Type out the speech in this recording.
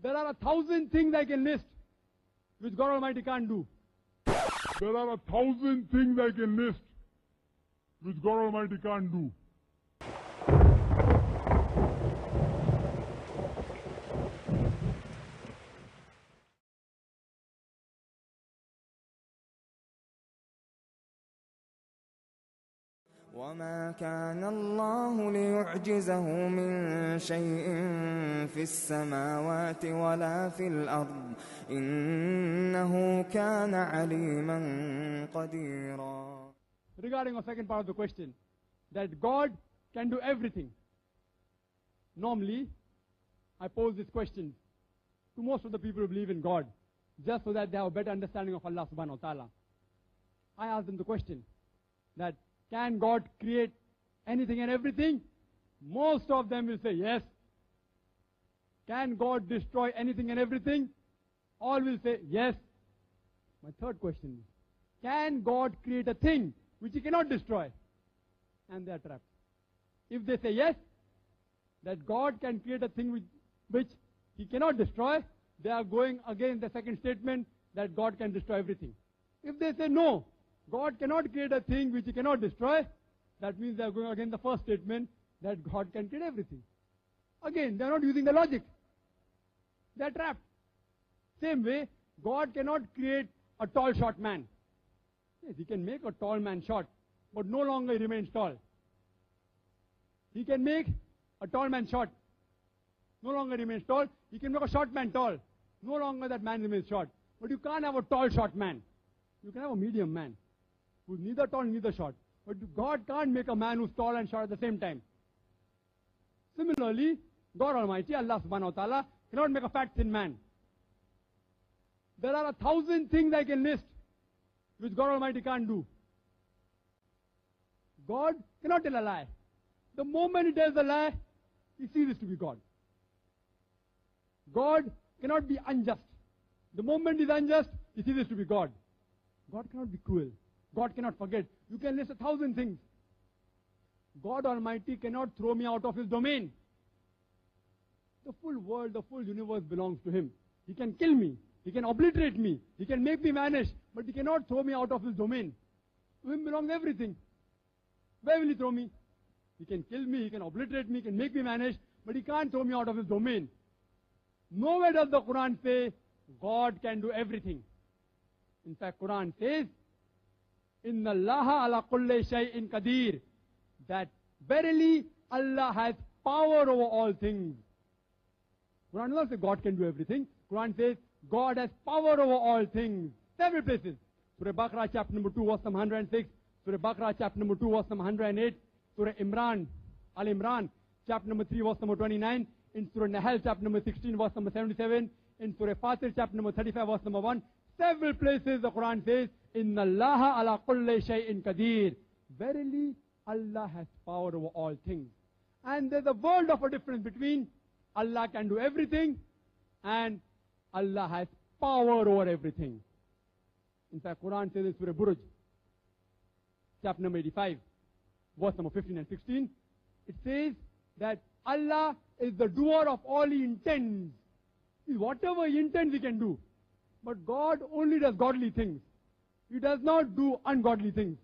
There are 1,000 things I can list which God Almighty can't do. There are 1,000 things I can list which God Almighty can't do. وما كان الله ليعجزه من شيء في السماوات ولا في الأرض إنه كان عليما قديرا. Regarding the second part of the question, that God can do everything. Normally, I pose this question to most of the people who believe in God, just so that they have a better understanding of Allah subhanahu wa ta'ala. I ask them the question that, can God create anything and everything? Most of them will say yes. Can God destroy anything and everything? All will say yes. My third question is, can God create a thing which He cannot destroy? And they are trapped. If they say yes, that God can create a thing which He cannot destroy, they are going against the second statement that God can destroy everything. If they say no, God cannot create a thing which He cannot destroy, that means they are going against the first statement that God can create everything. Again, they are not using the logic. They are trapped. Same way, God cannot create a tall, short man. Yes, He can make a tall man short, but no longer he remains tall. He can make a tall man short, no longer remains tall. He can make a short man tall, no longer that man remains short. But you can't have a tall, short man. You can have a medium man who's neither tall, neither short. But God can't make a man who's tall and short at the same time. Similarly, God Almighty, Allah subhanahu wa ta'ala, cannot make a fat, thin man. There are 1,000 things I can list which God Almighty can't do. God cannot tell a lie. The moment He tells a lie, He ceases to be God. God cannot be unjust. The moment He's unjust, He ceases to be God. God cannot be cruel. God cannot forget. You can list 1,000 things. God Almighty cannot throw me out of His domain. The full world, the full universe belongs to Him. He can kill me. He can obliterate me. He can make me vanish. But He cannot throw me out of His domain. To Him belongs everything. Where will He throw me? He can kill me. He can obliterate me. He can make me vanish. But He can't throw me out of His domain. Nowhere does the Quran say God can do everything. In fact, Quran says, Inna Allaha ala kulli shay'in qadir, that verily Allah has power over all things. Quran does not say God can do everything. Quran says God has power over all things. Several places. Surah Baqarah chapter number 2 verse number 106. Surah Baqarah chapter number 2 verse number 108. Surah Al-Imran chapter number 3 verse number 29. In Surah Nahl chapter number 16 verse number 77. In Surah Fatir chapter number 35 verse number 1. Several places the Quran says, Inna Allaha ala kulli shay'in qadir. Verily, Allah has power over all things. And there's a world of a difference between Allah can do everything and Allah has power over everything. In fact, Quran says in Surah Buruj, chapter number 85, verse number 15 and 16, it says that Allah is the doer of all He intends. Whatever He intends, He can do. But God only does godly things. He does not do ungodly things.